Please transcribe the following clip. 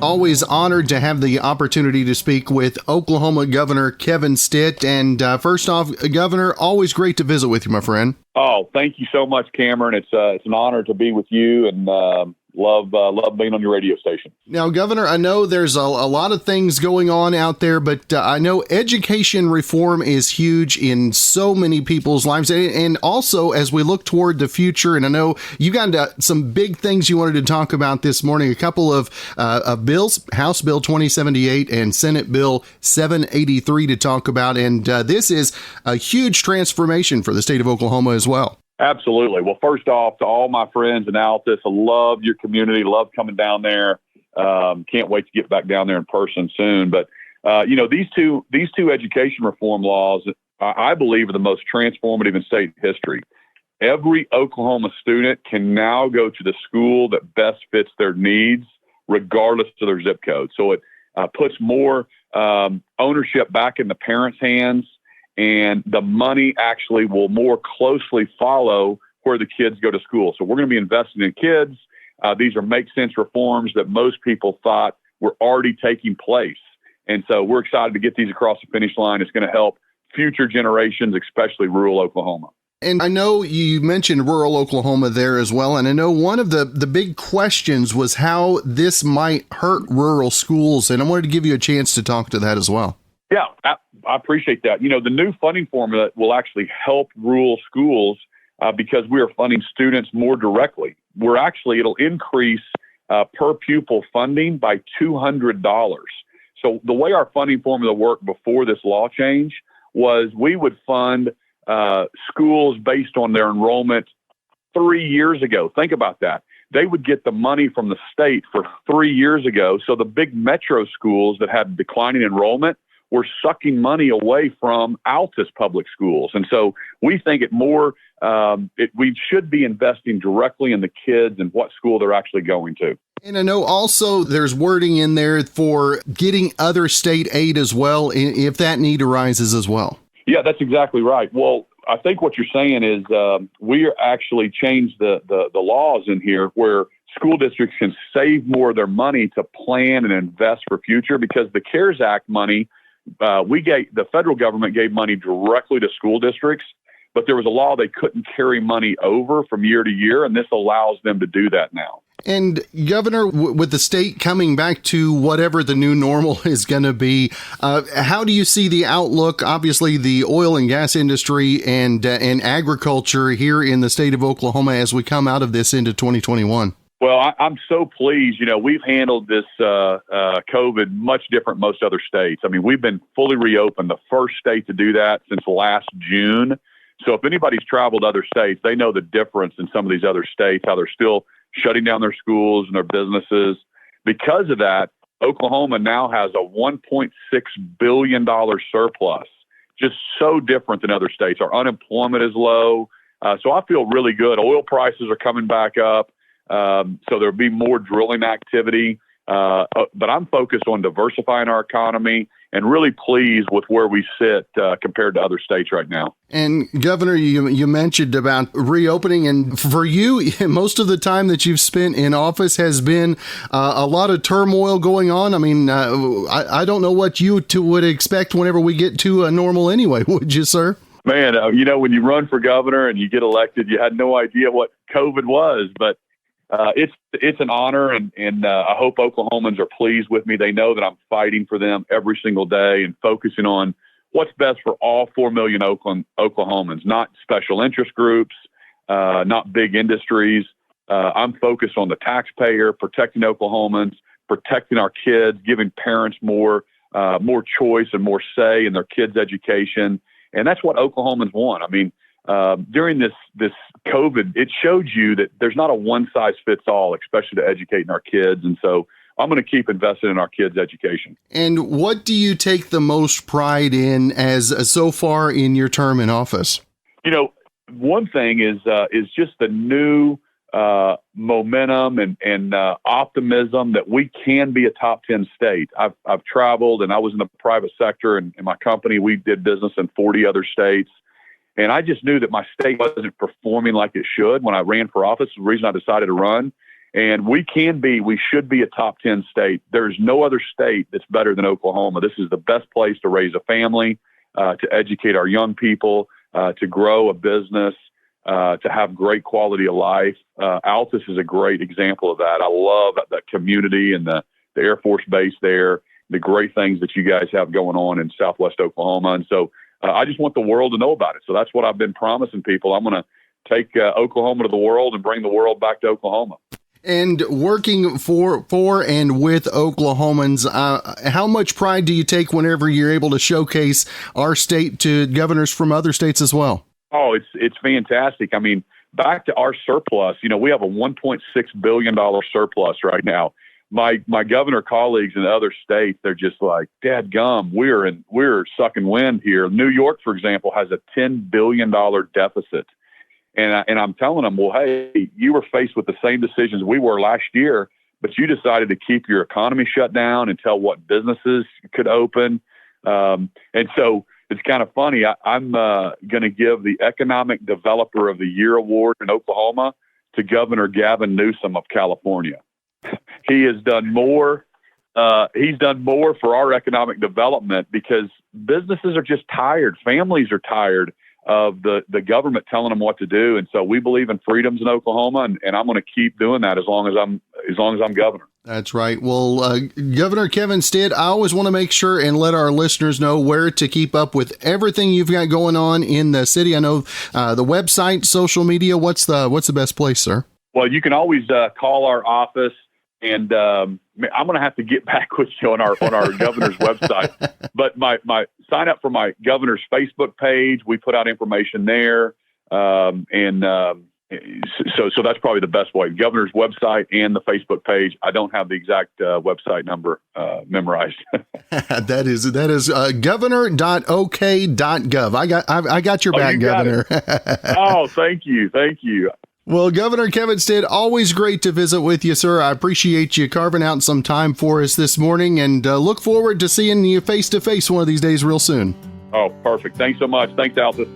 always honored to have the opportunity to speak with Oklahoma Governor Kevin Stitt. And first off, Governor, always great to visit with you, my friend. Oh, thank you so much, Cameron. It's an honor to be with you, and love being on your radio station. Now, Governor, I know there's a lot of things going on out there, but I know education reform is huge in so many people's lives. And also, as we look toward the future, and I know you got some big things you wanted to talk about this morning, a couple of bills, House Bill 2078 and Senate Bill 783 to talk about. And this is a huge transformation for the state of Oklahoma as well. Absolutely. Well, first off, to all my friends in Altus, I love your community, love coming down there. Can't wait to get back down there in person soon. But, these two education reform laws, I believe, are the most transformative in state history. Every Oklahoma student can now go to the school that best fits their needs, regardless of their zip code. So it puts more ownership back in the parents' hands, and the money actually will more closely follow where the kids go to school. So we're going to be investing in kids. These are make sense reforms that most people thought were already taking place. And so we're excited to get these across the finish line. It's going to help future generations, especially rural Oklahoma. And I know you mentioned rural Oklahoma there as well. And I know one of the big questions was how this might hurt rural schools. And I wanted to give you a chance to talk to that as well. Yeah, I appreciate that. The new funding formula will actually help rural schools because we are funding students more directly. It'll increase per pupil funding by $200. So the way our funding formula worked before this law change was we would fund schools based on their enrollment 3 years ago. Think about that. They would get the money from the state for 3 years ago. So the big metro schools that had declining enrollment were sucking money away from Altus public schools. And so we think we should be investing directly in the kids and what school they're actually going to. And I know also there's wording in there for getting other state aid as well, if that need arises as well. Yeah, that's exactly right. Well, I think what you're saying is we actually changed the laws in here where school districts can save more of their money to plan and invest for future, because the CARES Act money, the federal government gave money directly to school districts, but there was a law they couldn't carry money over from year to year, and this allows them to do that now. And Governor, with the state coming back to whatever the new normal is going to be, how do you see the outlook? Obviously, the oil and gas industry and agriculture here in the state of Oklahoma as we come out of this into 2021. Well, I'm so pleased. We've handled this COVID much different than most other states. I mean, we've been fully reopened, the first state to do that since last June. So if anybody's traveled other states, they know the difference in some of these other states, how they're still shutting down their schools and their businesses. Because of that, Oklahoma now has a $1.6 billion surplus, just so different than other states. Our unemployment is low. So I feel really good. Oil prices are coming back up. So there'll be more drilling activity. But I'm focused on diversifying our economy and really pleased with where we sit compared to other states right now. And Governor, you mentioned about reopening, and for you, most of the time that you've spent in office has been a lot of turmoil going on. I mean, I don't know what you would expect whenever we get to normal anyway, would you, sir? Man, when you run for governor and you get elected, you had no idea what COVID was, but it's an honor, and I hope Oklahomans are pleased with me. They know that I'm fighting for them every single day and focusing on what's best for all 4 million Oklahomans, not special interest groups, not big industries. I'm focused on the taxpayer, protecting Oklahomans, protecting our kids, giving parents more choice and more say in their kids' education. And that's what Oklahomans want. I mean, during this COVID, it showed you that there's not a one size fits all, especially to educating our kids. And so I'm going to keep investing in our kids' education. And what do you take the most pride in as so far in your term in office? One thing is just the new momentum and optimism that we can be a top 10 state. I've traveled, and I was in the private sector, and in my company, we did business in 40 other states. And I just knew that my state wasn't performing like it should when I ran for office. The reason I decided to run. And we should be a top 10 state. There's no other state that's better than Oklahoma. This is the best place to raise a family, to educate our young people, to grow a business, to have great quality of life. Altus is a great example of that. I love that community and the Air Force Base there, the great things that you guys have going on in Southwest Oklahoma. And so I just want the world to know about it. So that's what I've been promising people. I'm going to take Oklahoma to the world and bring the world back to Oklahoma. And working for and with Oklahomans, how much pride do you take whenever you're able to showcase our state to governors from other states as well? Oh, it's fantastic. I mean, back to our surplus, we have a $1.6 billion surplus right now. My governor colleagues in other states, they're just like, dadgum, we're sucking wind here. New York, for example, has a $10 billion deficit. And I'm telling them, well, hey, you were faced with the same decisions we were last year, but you decided to keep your economy shut down and tell what businesses could open. And so it's kind of funny. I'm going to give the Economic Developer of the Year award in Oklahoma to Governor Gavin Newsom of California. He has done more. He's done more for our economic development because businesses are just tired. Families are tired of the government telling them what to do. And so we believe in freedoms in Oklahoma, and I'm going to keep doing that as long as I'm governor. That's right. Well, Governor Kevin Stitt, I always want to make sure and let our listeners know where to keep up with everything you've got going on in the city. I know the website, social media. What's the best place, sir? Well, you can always call our office, and I'm going to have to get back with you on our governor's website. But my sign up for my governor's Facebook page. We put out information there, so that's probably the best way. Governor's website and the Facebook page. I don't have the exact website number memorized. That is governor.ok.gov. I got your back, Governor. Oh, thank you. Well, Governor Kevin Stitt, always great to visit with you, sir. I appreciate you carving out some time for us this morning, and look forward to seeing you face to face one of these days real soon. Oh, perfect. Thanks so much. Thanks, Altus.